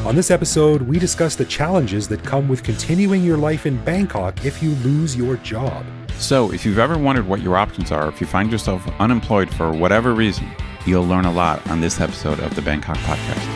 On this episode, we discuss the challenges that come with continuing your life in Bangkok if you lose your job. So, if you've ever wondered what your options are, if you find yourself unemployed for whatever reason, you'll learn a lot on this episode of the Bangkok Podcast.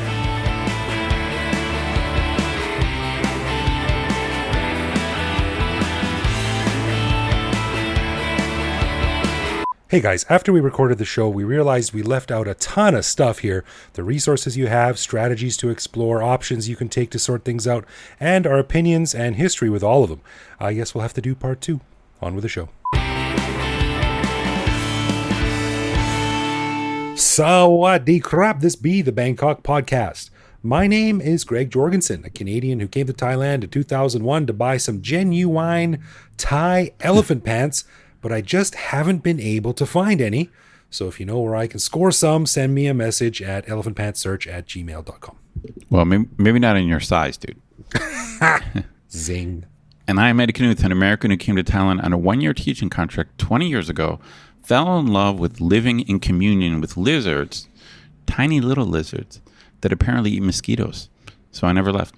Hey guys, after we recorded the show, we realized we left out a ton of stuff here. The resources you have, strategies to explore, options you can take to sort things out, and our opinions and history with all of them. I guess we'll have to do part 2. On with the show. Sawadee krap, this be the Bangkok Podcast. My name is Greg Jorgensen, a Canadian who came to Thailand in 2001 to buy some genuine Thai elephant pants, but I just haven't been able to find any. So if you know where I can score some, send me a message at elephantpantsearch@gmail.com. Well, maybe not in your size, dude. Zing. And I am Eddie Knuth, an American who came to Thailand on a 1-year teaching contract 20 years ago, fell in love with living in communion with lizards, tiny little lizards, that apparently eat mosquitoes. So I never left.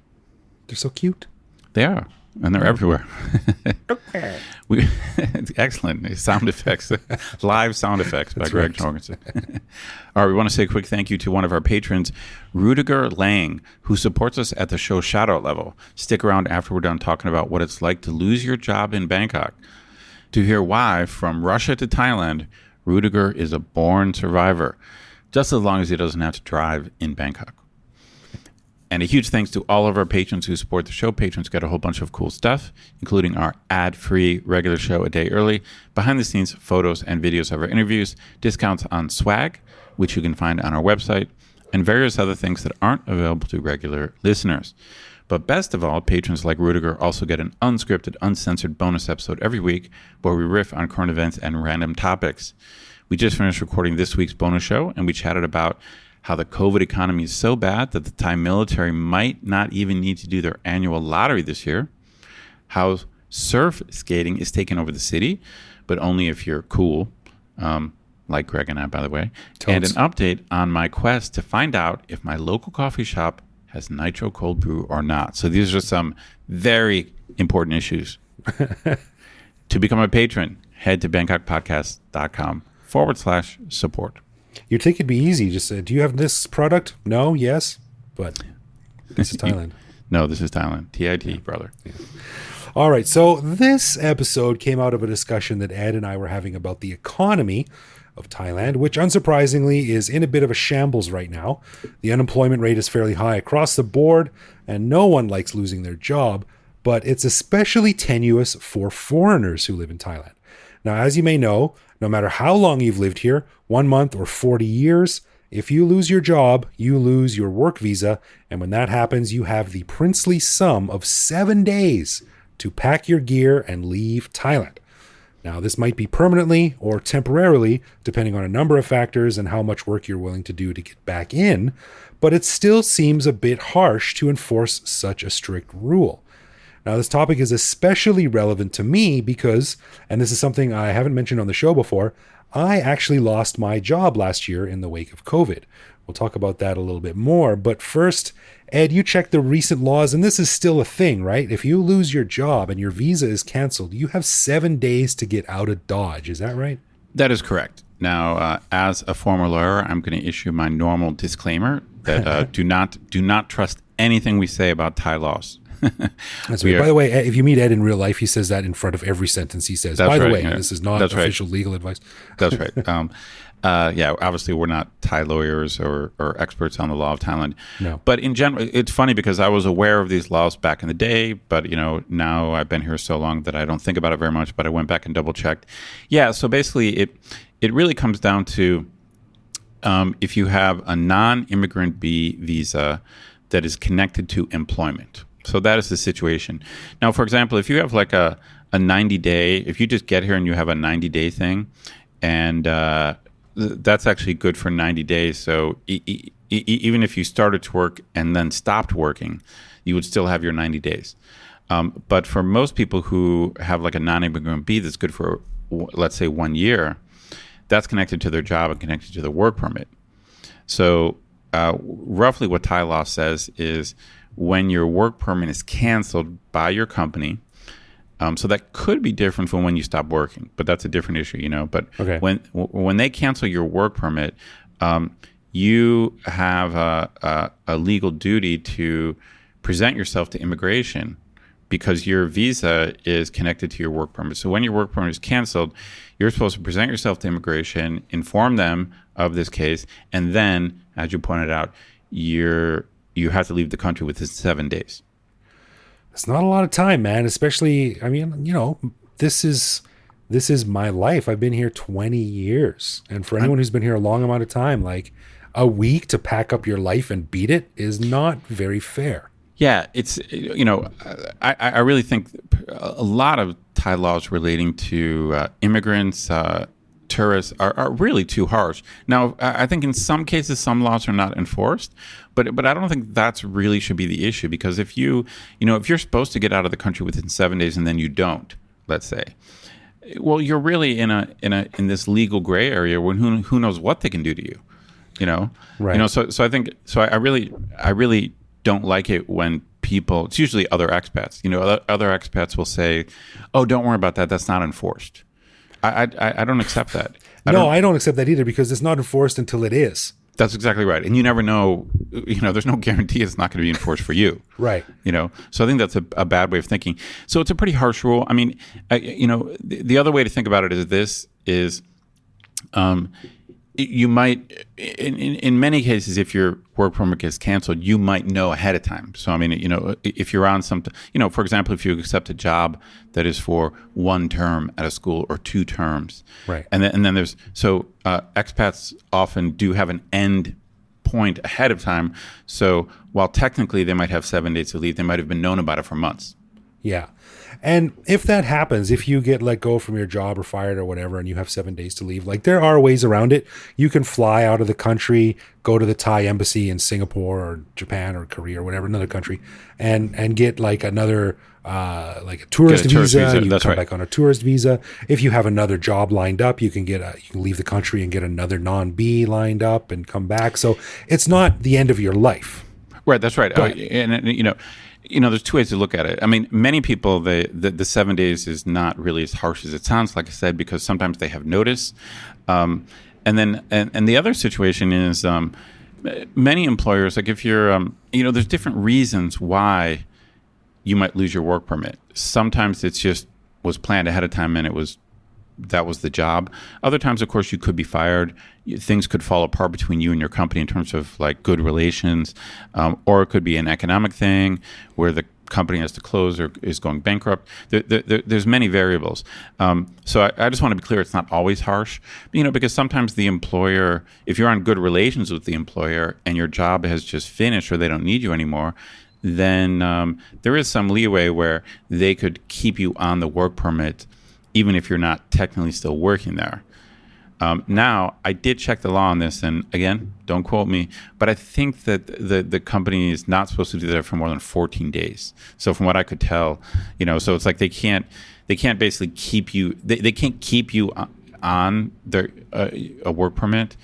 They're so cute. They are. And they're everywhere. Excellent. Sound effects. Live sound effects by Greg Jorgensen. All right, we want to say a quick thank you to one of our patrons, Rudiger Lang, who supports us at the show shout-out level. Stick around after we're done talking about what it's like to lose your job in Bangkok. To hear why, from Russia to Thailand, Rudiger is a born survivor, just as long as he doesn't have to drive in Bangkok. And a huge thanks to all of our patrons who support the show. Patrons get a whole bunch of cool stuff, including our ad-free regular show a day early, behind-the-scenes photos and videos of our interviews, discounts on swag, which you can find on our website, and various other things that aren't available to regular listeners. But best of all, patrons like Rudiger also get an unscripted, uncensored bonus episode every week where we riff on current events and random topics. We just finished recording this week's bonus show, and we chatted about how the COVID economy is so bad that the Thai military might not even need to do their annual lottery this year, how surf skating is taking over the city, but only if you're cool, like Greg and I, by the way, and an update on my quest to find out if my local coffee shop has nitro cold brew or not. So these are some very important issues. To become a patron, head to bangkokpodcast.com/support. You'd think it'd be easy. Just say, do you have this product? No, yes, but this is Thailand. No, this is Thailand. TIT, brother. Yeah. All right, so this episode came out of a discussion that Ed and I were having about the economy of Thailand, which unsurprisingly is in a bit of a shambles right now. The unemployment rate is fairly high across the board, and no one likes losing their job, but it's especially tenuous for foreigners who live in Thailand. Now, as you may know, no matter how long you've lived here, 1 month or 40 years, if you lose your job, you lose your work visa. And when that happens, you have the princely sum of 7 days to pack your gear and leave Thailand. Now, this might be permanently or temporarily, depending on a number of factors and how much work you're willing to do to get back in, but it still seems a bit harsh to enforce such a strict rule. Now, this topic is especially relevant to me because, and this is something I haven't mentioned on the show before, I actually lost my job last year in the wake of COVID. We'll talk about that a little bit more. But first, Ed, you checked the recent laws, and this is still a thing, right? If you lose your job and your visa is canceled, you have 7 days to get out of Dodge. Is that right? That is correct. Now, as a former lawyer, I'm going to issue my normal disclaimer that do not trust anything we say about Thai laws. That's right. By the way, if you meet Ed in real life, he says that in front of every sentence he says. By the way, yeah. This is not official legal advice. That's right. Yeah, obviously we're not Thai lawyers or experts on the law of Thailand. No. But in general, it's funny because I was aware of these laws back in the day, but now I've been here so long that I don't think about it very much, but I went back and double checked. Yeah, so basically it really comes down to if you have a non-immigrant B visa that is connected to employment. So that is the situation. Now, for example, if you have like a 90-day, if you just get here and you have a 90-day thing, and that's actually good for 90 days. So even if you started to work and then stopped working, you would still have your 90 days. But for most people who have like a non-immigrant B that's good for, let's say, 1 year, that's connected to their job and connected to the work permit. So roughly what Thai law says is when your work permit is canceled by your company, so that could be different from when you stop working, but that's a different issue, But when they cancel your work permit, you have a legal duty to present yourself to immigration because your visa is connected to your work permit. So when your work permit is canceled, you're supposed to present yourself to immigration, inform them of this case, and then, as you pointed out, you have to leave the country within 7 days. It's not a lot of time, man. Especially, I mean, this is my life. I've been here 20 years. And for anyone who's been here a long amount of time, like a week to pack up your life and beat it is not very fair. Yeah, it's, I really think a lot of Thai laws relating to immigrants, tourists are really too harsh. Now, I think in some cases, some laws are not enforced, but I don't think that's really should be the issue, because if you're supposed to get out of the country within 7 days and then you don't, let's say, well, you're really in this legal gray area when who knows what they can do to you, Right. So I think I really don't like it when people, it's usually other expats, other expats will say, oh, don't worry about that. That's not enforced. I don't accept that. I don't accept that either, because it's not enforced until it is. That's exactly right. And you never know, there's no guarantee it's not going to be enforced for you. Right. So I think that's a bad way of thinking. So it's a pretty harsh rule. I mean, the other way to think about it is you might, in many cases, if your work permit gets canceled, you might know ahead of time. So, I mean, if you're on something, for example, if you accept a job that is for one term at a school or 2 terms. Right. And then there's, expats often do have an end point ahead of time. So while technically they might have 7 days to leave, they might have been known about it for months. Yeah. And if that happens, if you get let go from your job or fired or whatever, and you have 7 days to leave, like there are ways around it. You can fly out of the country, go to the Thai embassy in Singapore or Japan or Korea or whatever, another country, and get like another, like a tourist visa. You can come back on a tourist visa. If you have another job lined up, you can leave the country and get another non-B lined up and come back. So it's not the end of your life. Right. That's right. There's 2 ways to look at it. I mean, many people, the 7 days is not really as harsh as it sounds, like I said, because sometimes they have notice. And the other situation is many employers, like if you're, there's different reasons why you might lose your work permit. Sometimes it's just was planned ahead of time and that was the job. Other times, of course, you could be fired. Things could fall apart between you and your company in terms of like good relations, or it could be an economic thing where the company has to close or is going bankrupt. There's many variables. So I just want to be clear, it's not always harsh, because sometimes the employer, if you're on good relations with the employer and your job has just finished or they don't need you anymore, then there is some leeway where they could keep you on the work permit even if you're not technically still working there. Now, I did check the law on this, and again, don't quote me, but I think that the company is not supposed to do that for more than 14 days. So from what I could tell, so it's like they can't basically keep you, they can't keep you on their a work permit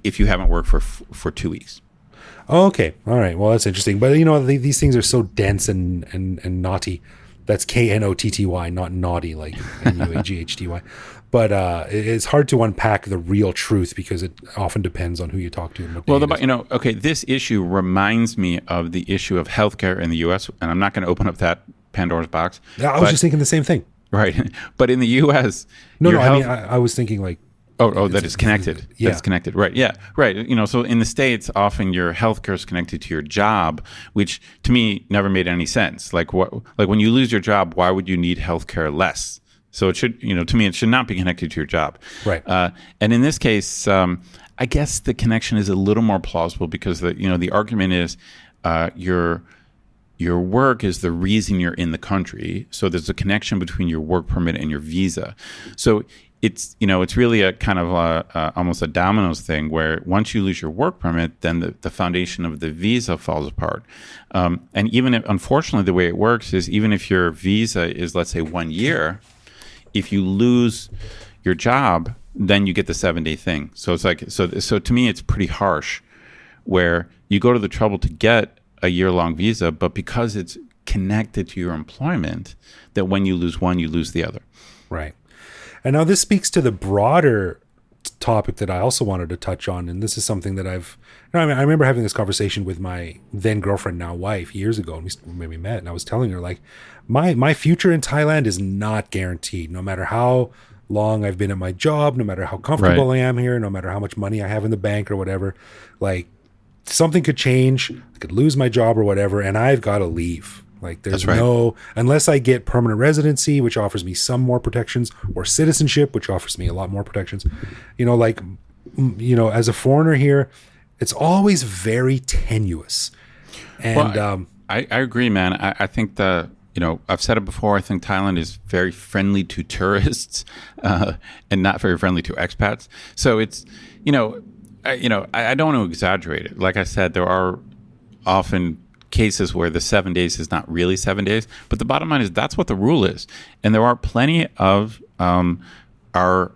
if you haven't worked for 2 weeks. Oh, okay. All right. Well, that's interesting. But, these things are so dense and naughty. That's KNOTTY, not naughty like NUAGHTY. But it's hard to unpack the real truth because it often depends on who you talk to. And what this issue reminds me of the issue of healthcare in the U.S., and I'm not going to open up that Pandora's box. I was just thinking the same thing. Right. But in the U.S. I was thinking like, that is connected. Yeah. That's connected. Right. Yeah. Right. So in the States, often your healthcare is connected to your job, which to me never made any sense. Like when you lose your job, why would you need healthcare less? So it should, to me, it should not be connected to your job. Right. And in this case, I guess the connection is a little more plausible because the argument is your work is the reason you're in the country. So there's a connection between your work permit and your visa. So it's really a kind of almost a dominoes thing where once you lose your work permit, then the foundation of the visa falls apart. And even if, unfortunately, the way it works is even if your visa is, let's say, 1 year, if you lose your job then you get the 7-day thing. So it's like, so to me, it's pretty harsh where you go to the trouble to get a year-long visa, but because it's connected to your employment, that when you lose one, you lose the other. Right. And now this speaks to the broader topic that I also wanted to touch on. And this is something that I remember having this conversation with my then girlfriend, now wife, years ago, and we met, and I was telling her, like, my future in Thailand is not guaranteed, no matter how long I've been at my job, no matter how comfortable I am here, no matter how much money I have in the bank or whatever. Like, something could change, I could lose my job or whatever, and I've got to leave. Like, there's unless I get permanent residency, which offers me some more protections, or citizenship, which offers me a lot more protections. As a foreigner here, it's always very tenuous. And I agree, man. I think I've said it before. I think Thailand is very friendly to tourists and not very friendly to expats. So it's, I don't want to exaggerate it. Like I said, there are often cases where the 7 days is not really 7 days, but the bottom line is that's what the rule is. And there are plenty of our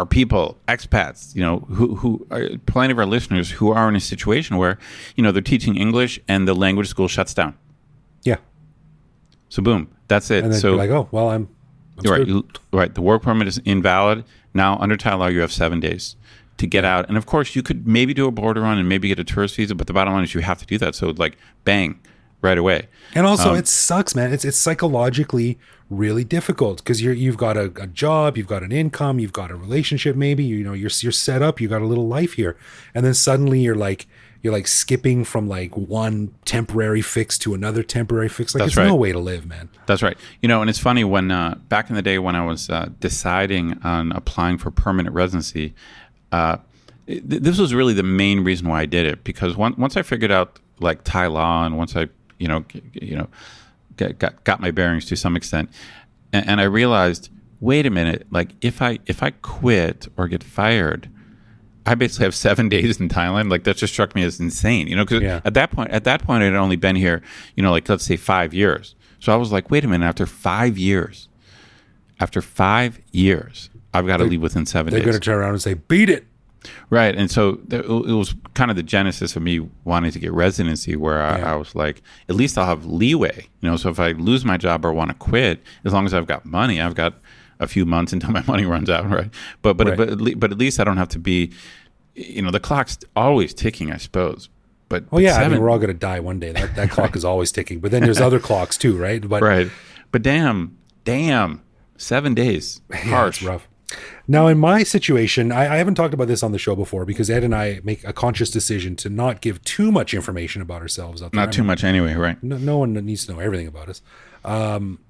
people, expats, who are, plenty of our listeners who are in a situation where, they're teaching English and the language school shuts down. Yeah. So boom, that's it. And then you're like, oh, well, I'm right. The work permit is invalid. Now under Thai law, you have 7 days to get out. And of course, you could maybe do a border run and maybe get a tourist visa, but the bottom line is you have to do that. So like, bang, right away. And also, it sucks, man. It's psychologically really difficult because you've got a job, you've got an income, you've got a relationship. Maybe you're set up, you got a little life here, and then suddenly you're like skipping from like one temporary fix to another temporary fix. Like, it's no way to live, man. That's right. And it's funny when back in the day when I was deciding on applying for permanent residency, this was really the main reason why I did it, because once I figured out like Thai law, and once I got my bearings to some extent, and I realized, wait a minute, like if I quit or get fired, I basically have 7 days in Thailand. Like, that just struck me as insane, because at that point I had only been here, like, let's say 5 years. So I was like, wait a minute, after 5 years, I've got to leave within 7 days. They're going to turn around and say, beat it. Right. And so it was kind of the genesis of me wanting to get residency, where I was like, at least I'll have leeway, so if I lose my job or want to quit, as long as I've got money, I've got a few months until my money runs out. Right. But at least I don't have to be, the clock's always ticking, I suppose. But we're all going to die one day. That clock is always ticking. But then there's other clocks too, right? Right. But damn, 7 days. Harsh. It's rough. Now, in my situation, I haven't talked about this on the show before because Ed and I make a conscious decision to not give too much information about ourselves out there. Not too much anyway, right? No one needs to know everything about us.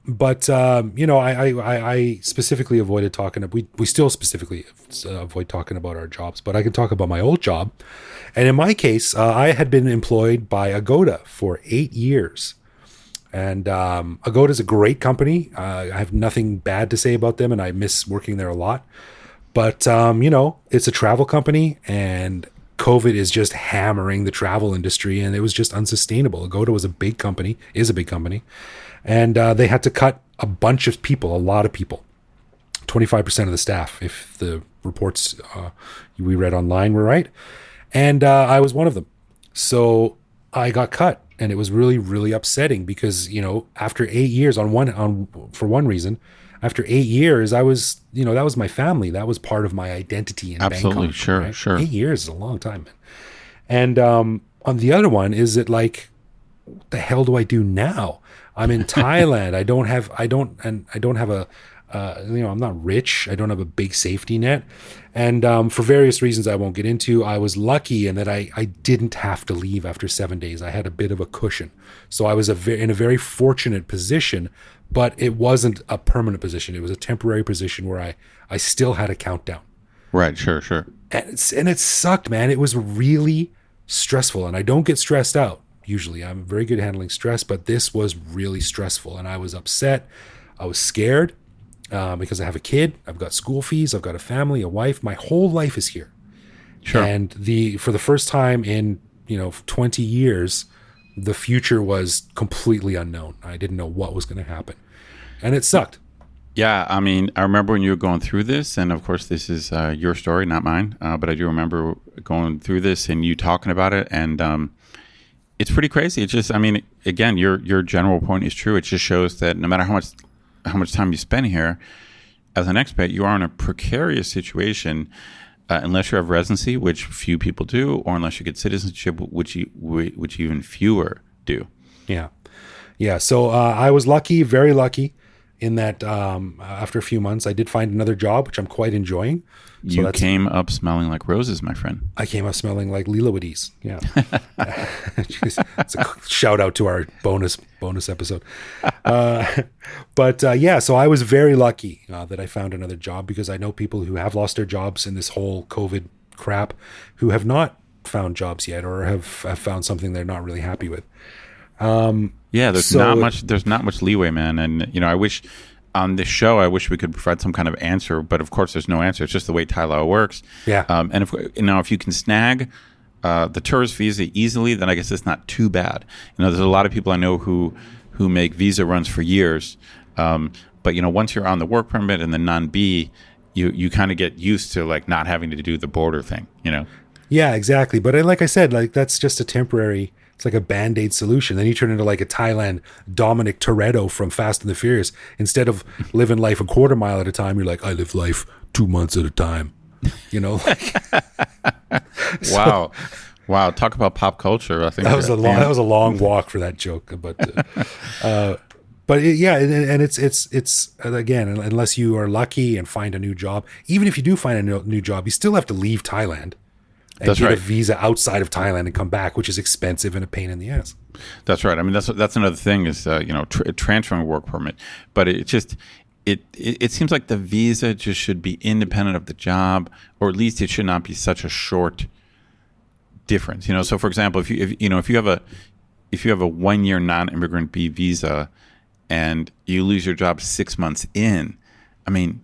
But I specifically avoided talking. We still specifically avoid talking about our jobs, but I can talk about my old job. And in my case, I had been employed by Agoda for 8 years. And Agoda is a great company. I have nothing bad to say about them, and I miss working there a lot. But, it's a travel company, and COVID is just hammering the travel industry, and it was just unsustainable. Agoda was a big company, and they had to cut a bunch of people, a lot of people, 25% of the staff, if the reports we read online were right. And I was one of them. So I got cut. And it was really, really upsetting because, after 8 years for one reason, after 8 years, I was, that was my family. That was part of my identity in Absolutely. Bangkok. Sure. 8 years is a long time, man. And on the other one, is it like, what the hell do I do now? I'm in Thailand. I don't have I'm not rich. I don't have a big safety net. And for various reasons I won't get into, I was lucky in that I didn't have to leave after 7 days. I had a bit of a cushion. So I was in a very fortunate position, but it wasn't a permanent position. It was a temporary position where I still had a countdown. Right, sure. And it sucked, man. It was really stressful. And I don't get stressed out. Usually I'm very good at handling stress, but this was really stressful. And I was upset. I was scared. Because I have a kid, I've got school fees, I've got a family, a wife. My whole life is here. Sure. And for the first time in 20 years, the future was completely unknown. I didn't know what was going to happen, and it sucked. Yeah, I mean, I remember when you were going through this, and of course, this is your story, not mine. But I do remember going through this and you talking about it, and it's pretty crazy. It's just, I mean, again, your general point is true. It just shows that no matter how much time you spend here as an expat, you are in a precarious situation unless you have residency, which few people do, or unless you get citizenship, which even fewer do. Yeah. Yeah. So I was lucky, very lucky, in that after a few months, I did find another job, which I'm quite enjoying. So You came up smelling like roses, my friend. I came up smelling like Lilawitties. Yeah. Jeez, it's a shout out to our bonus episode. Yeah, so I was very lucky that I found another job, because I know people who have lost their jobs in this whole COVID crap who have not found jobs yet, or have found something they're not really happy with. Yeah, there's not much leeway, man. And I wish on this show, I wish we could provide some kind of answer, but of course, there's no answer. It's just the way Thai law works. Yeah. And if you can snag the tourist visa easily, then I guess it's not too bad. There's a lot of people I know who make visa runs for years, but once you're on the work permit and the non-B, you kind of get used to like not having to do the border thing. Yeah, exactly. But like I said, like that's just a temporary. It's like a Band-Aid solution. Then you turn into like a Thailand Dominic Toretto from Fast and the Furious. Instead of living life a quarter mile at a time, you're like, I live life 2 months at a time. Wow. Wow. Talk about pop culture. I think that was a long walk for that joke. But it's again, unless you are lucky and find a new job, even if you do find a new job, you still have to leave Thailand. And That's get right. a visa outside of Thailand and come back, which is expensive and a pain in the ass. That's right. I mean, that's another thing is transferring a work permit, but it seems like the visa just should be independent of the job, or at least it should not be such a short difference. So for example, if you have a 1 year non-immigrant B visa and you lose your job 6 months in, I mean,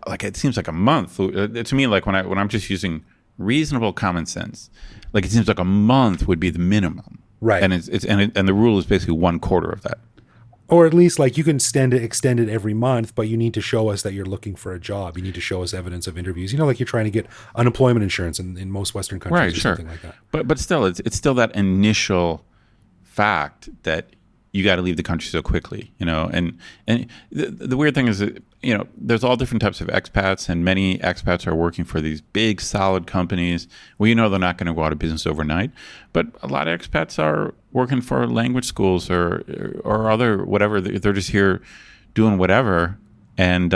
like it seems like a month to me. Like when I'm just using reasonable common sense, like it seems like a month would be the minimum, right? And and the rule is basically 1/4 of that, or at least like you can extend it every month, but you need to show us that you're looking for a job. You need to show us evidence of interviews. Like you're trying to get unemployment insurance in most Western countries, right? Or Sure, something like that. But still, it's still that initial fact that you got to leave the country so quickly, and the weird thing is that, there's all different types of expats, and many expats are working for these big, solid companies. Well, they're not going to go out of business overnight, but a lot of expats are working for language schools or other whatever. They're just here doing whatever, and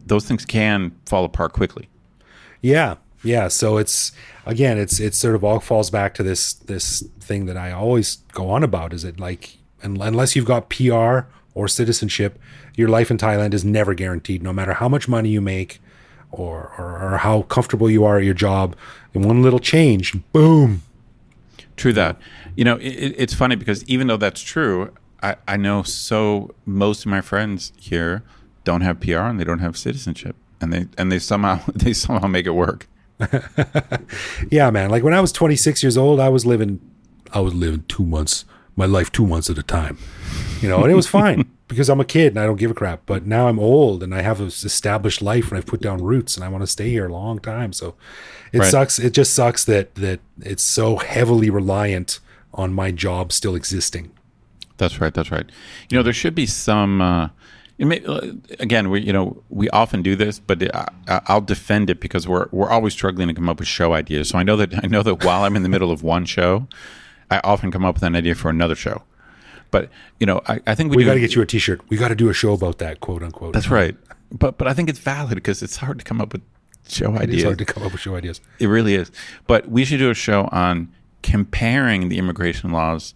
those things can fall apart quickly. Yeah. So it's sort of all falls back to this thing that I always go on about. Is it like, unless you've got PR or citizenship, your life in Thailand is never guaranteed, no matter how much money you make or how comfortable you are at your job. And one little change, boom. True that. It's funny because even though that's true, I know most of my friends here don't have PR and they don't have citizenship, and they somehow make it work. Yeah, man. Like when I was 26 years old, I was living 2 months. My life 2 months at a time, and it was fine because I'm a kid and I don't give a crap. But now I'm old and I have an established life and I've put down roots and I want to stay here a long time. So it sucks. It just sucks that it's so heavily reliant on my job still existing. That's right. There should be some. Again, we often do this, but I'll defend it because we're always struggling to come up with show ideas. So I know that while I'm in the middle of one show, I often come up with an idea for another show. But I think we got to get you a T-shirt. We got to do a show about that, quote unquote. That's right. But I think it's valid because it's hard to come up with show ideas. It's hard to come up with show ideas. It really is. But we should do a show on comparing the immigration laws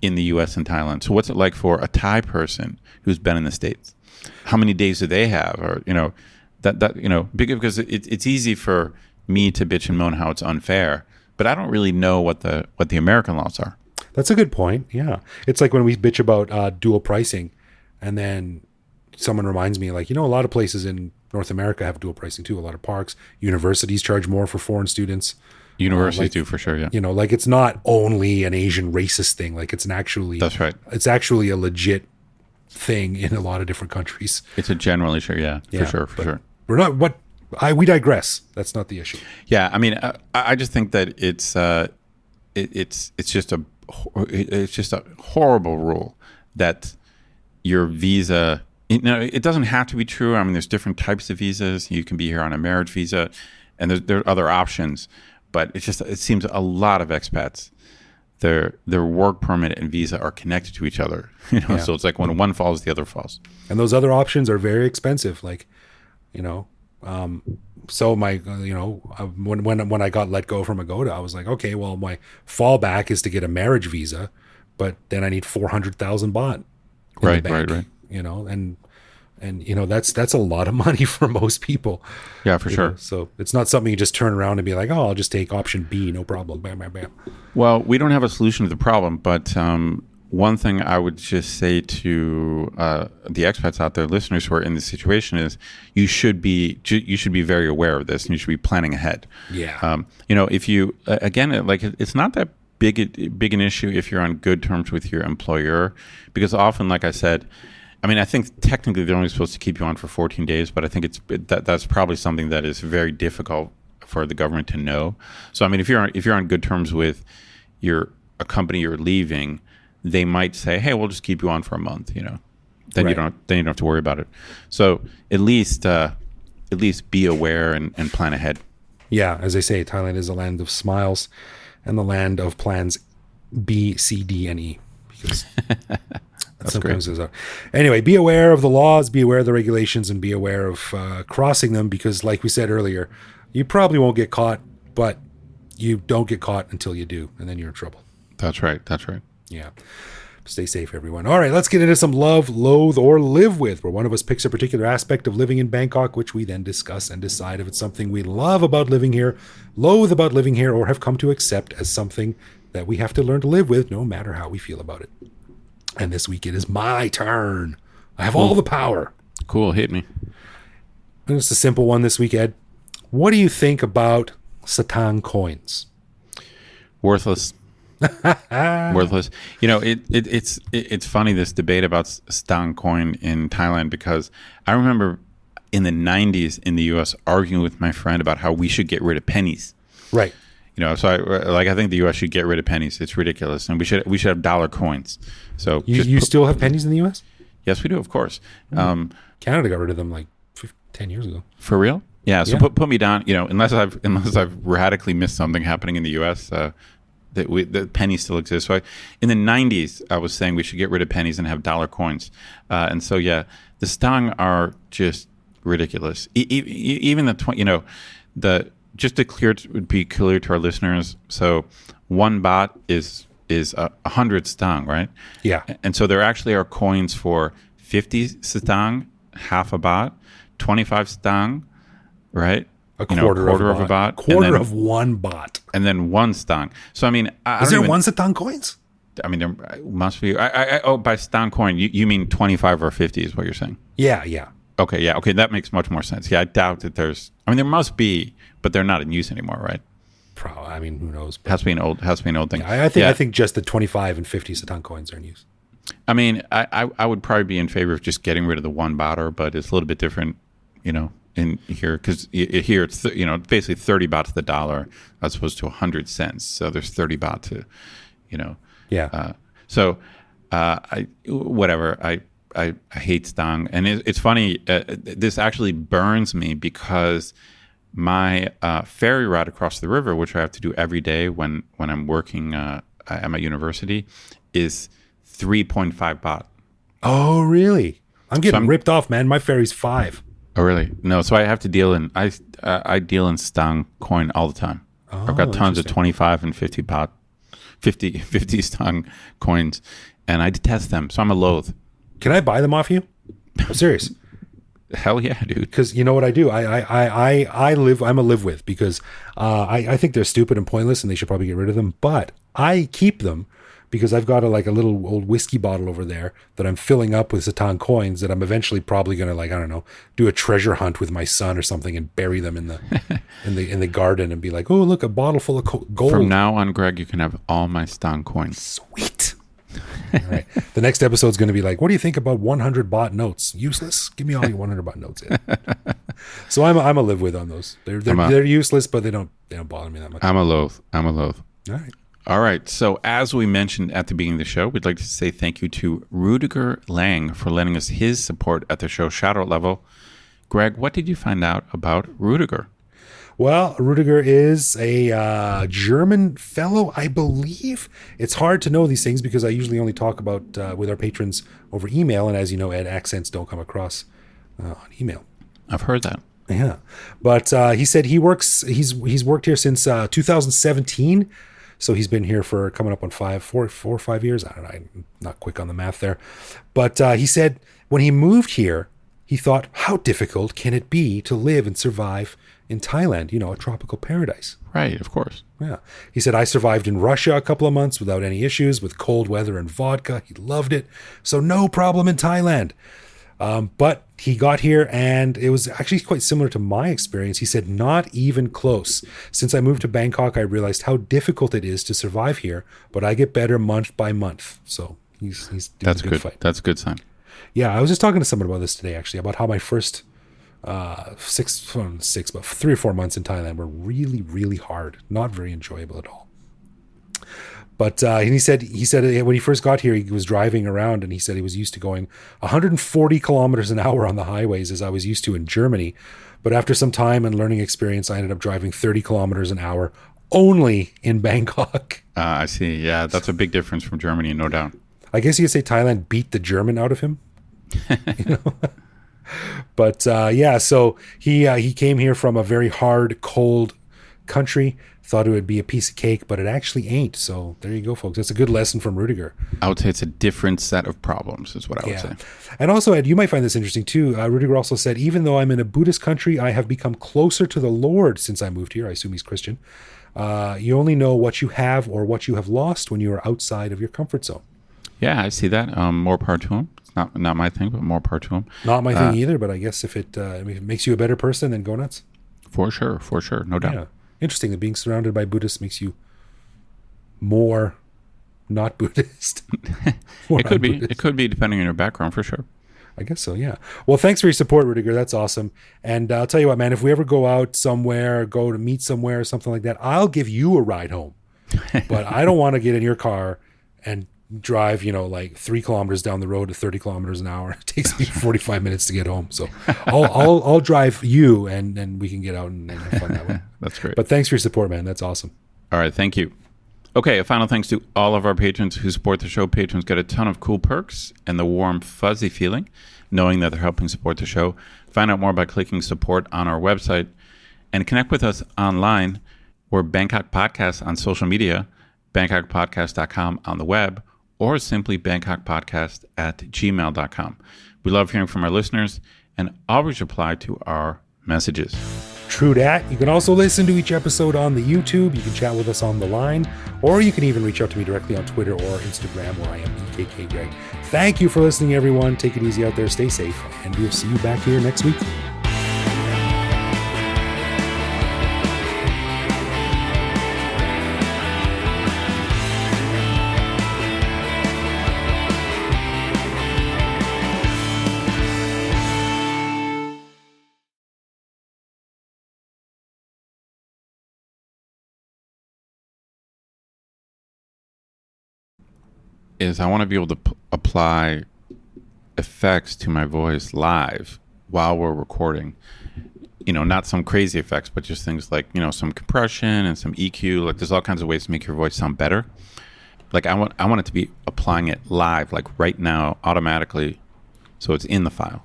in the U.S. and Thailand. So what's it like for a Thai person who's been in the States? How many days do they have? Or because it's easy for me to bitch and moan how it's unfair, but I don't really know what the American laws are. That's a good point. Yeah. It's like when we bitch about dual pricing, and then someone reminds me, like, a lot of places in North America have dual pricing too. A lot of parks, universities charge more for foreign students. Universities do for sure, yeah. Like it's not only an Asian racist thing. Like that's right. It's actually a legit thing in a lot of different countries. It's a general issue, for sure. We're not we digress. That's not the issue. Yeah, I mean, I just think that it's just a horrible rule that your visa. It doesn't have to be true. I mean, there's different types of visas. You can be here on a marriage visa, and there are other options. But it seems a lot of expats, their work permit and visa are connected to each other. So it's like when one falls, the other falls. And those other options are very expensive. Like, so my, when I got let go from Agoda, I was like, okay, well, my fallback is to get a marriage visa, but then I need 400,000 baht. Right. And that's a lot of money for most people. Yeah, for sure. So it's not something you just turn around and be like, oh, I'll just take option B, no problem. Bam, bam, bam. Well, we don't have a solution to the problem, but one thing I would just say to the expats out there, listeners who are in this situation, is you should be very aware of this, and you should be planning ahead. Yeah. If you again, like, it's not that big an issue if you're on good terms with your employer, because often, like I said, I mean, I think technically they're only supposed to keep you on for 14 days, but I think that's probably something that is very difficult for the government to know. So, I mean, if you're on good terms with a company you're leaving, they might say, "Hey, we'll just keep you on for a month." Then Right. you don't have to worry about it. So at least be aware and plan ahead. Yeah, as they say, Thailand is a land of smiles and the land of plans B, C, D, and E. Because sometimes there's anyway, be aware of the laws, be aware of the regulations, and be aware of crossing them, because like we said earlier, you probably won't get caught, but you don't get caught until you do, and then you're in trouble. That's right. Yeah. Stay safe, everyone. All right, let's get into some love, loathe, or live with, where one of us picks a particular aspect of living in Bangkok, which we then discuss and decide if it's something we love about living here, loathe about living here, or have come to accept as something that we have to learn to live with, no matter how we feel about it. And this week it is my turn. I have all the power. Cool, hit me. And it's a simple one this week, Ed. What do you think about Satang coins? Worthless. Worthless. It's funny, this debate about Satang coin in Thailand, because I remember in the 90s in the U.S. arguing with my friend about how we should get rid of pennies. Right. So I think the U.S. should get rid of pennies. It's ridiculous, and we should have dollar coins. So you still have pennies in the U.S.? Yes, we do, of course. Canada got rid of them like 10 years ago. For real? Yeah. So Yeah. put me down. Unless I've radically missed something happening in the U.S. The penny still exists. So in the 90s, I was saying we should get rid of pennies and have dollar coins. And so, yeah, the stang are just ridiculous. Even just to be clear to our listeners, so 1 baht is 100 stang, right? Yeah. And so there actually are coins for 50 stang, half a baht, 25 stang, right? A quarter of a baht. Quarter of 1 baht. And then 1 stang. So, I mean, Is there 1 Satang coins? I mean, there must be. By stang coin, you mean 25 or 50 is what you're saying? Yeah. Okay, that makes much more sense. Yeah, I doubt that there must be, but they're not in use anymore, right? Probably. I mean, who knows? Has to be an old thing. Yeah, I think just the 25 and 50 Satang coins are in use. I mean, I would probably be in favor of just getting rid of the 1 baht, but it's a little bit different, in here, because here it's basically 30 baht to the dollar as opposed to 100 cents. So there's 30 baht to, Yeah. I hate stang, and it's funny. This actually burns me because my ferry ride across the river, which I have to do every day when I'm working at my university, is 3.5 baht. Oh, really? I'm getting ripped off, man. My ferry's 5. Oh, really? No. So I have to deal in I deal in stang coin all the time. Oh, I've got tons of 25 and 50 baht, 50 stang coins, and I detest them. So I'm a loathe. Can I buy them off you? I'm serious. Hell yeah, dude. Because you know what I do? I'm a live with, because I think they're stupid and pointless and they should probably get rid of them. But I keep them because I've got a little old whiskey bottle over there that I'm filling up with Satang coins that I'm eventually probably going to, do a treasure hunt with my son or something and bury them in the in the garden and be like, oh, look, a bottle full of gold. From now on, Greg, you can have all my stang coins. Sweet. All right. The next episode's going to be like, what do you think about 100 baht notes? Useless? Give me all your 100 baht notes. Yeah. So I'm a live with on those. They're useless, but they don't bother me that much. I'm a loath. All right. All right. So as we mentioned at the beginning of the show, we'd like to say thank you to Rudiger Lang for lending us his support at the show shout-out level. Greg, what did you find out about Rudiger? Well, Rudiger is a German fellow, I believe. It's hard to know these things because I usually only talk about with our patrons over email. And as you know, Ed, accents don't come across on email. I've heard that. Yeah. But he said he's worked here since 2017. So he's been here for coming up on 4 or 5 years. I don't know. I'm not quick on the math there. But he said when he moved here, he thought, how difficult can it be to live and survive in Thailand, a tropical paradise? Right, of course. Yeah. He said, I survived in Russia a couple of months without any issues with cold weather and vodka. He loved it. So no problem in Thailand. But he got here and it was actually quite similar to my experience. He said, not even close. Since I moved to Bangkok, I realized how difficult it is to survive here, but I get better month by month. So he's doing That's a good fight. That's a good sign. Yeah, I was just talking to someone about this today, actually, about how my first 3 or 4 months in Thailand were really, really hard. Not very enjoyable at all. But and he said when he first got here, he was driving around and he said he was used to going 140 kilometers an hour on the highways as I was used to in Germany. But after some time and learning experience, I ended up driving 30 kilometers an hour only in Bangkok. I see. Yeah, that's a big difference from Germany, no doubt. I guess you could say Thailand beat the German out of him. But so he came here from a very hard, cold country, thought it would be a piece of cake, but it actually ain't. So there you go, folks. That's a good lesson from Rudiger. I would say it's a different set of problems is what I would say. And also, Ed, you might find this interesting too. Rudiger also said, even though I'm in a Buddhist country, I have become closer to the Lord since I moved here. I assume he's Christian. You only know what you have or what you have lost when you are outside of your comfort zone. Yeah, I see that. More power to him. It's not my thing, but more power to him. Not my thing either, but I guess if it makes you a better person, then go nuts. For sure. No doubt. Yeah. Interesting that being surrounded by Buddhists makes you more not Buddhist. It could be. It could be depending on your background, for sure. I guess so, yeah. Well, thanks for your support, Rudiger. That's awesome. And I'll tell you what, man, if we ever go out somewhere, go to meet somewhere or something like that, I'll give you a ride home. But I don't want to get in your car and drive, like 3 kilometers down the road at 30 kilometers an hour. It takes me 45 minutes to get home. So I'll drive you and we can get out and have fun that way. That's great. But thanks for your support, man. That's awesome. All right. Thank you. Okay. A final thanks to all of our patrons who support the show. Patrons get a ton of cool perks and the warm, fuzzy feeling knowing that they're helping support the show. Find out more by clicking support on our website and connect with us online. We're Bangkok Podcast on social media, bangkokpodcast.com on the web, or simply bangkokpodcast@gmail.com. We love hearing from our listeners and always reply to our messages. True that. You can also listen to each episode on the YouTube. You can chat with us on the line, or you can even reach out to me directly on Twitter or Instagram, where I am BKK Greg. Thank you for listening, everyone. Take it easy out there. Stay safe, and we'll see you back here next week. Is I want to be able to apply effects to my voice live while we're recording. Not some crazy effects, but just things like, some compression and some EQ. Like there's all kinds of ways to make your voice sound better. Like I want it to be applying it live, like right now, automatically, so it's in the file.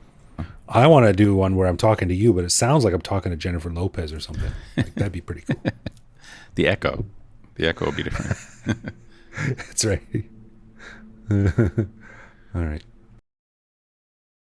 I want to do one where I'm talking to you, but it sounds like I'm talking to Jennifer Lopez or something. Like that'd be pretty cool. The echo would be different. That's right. All right.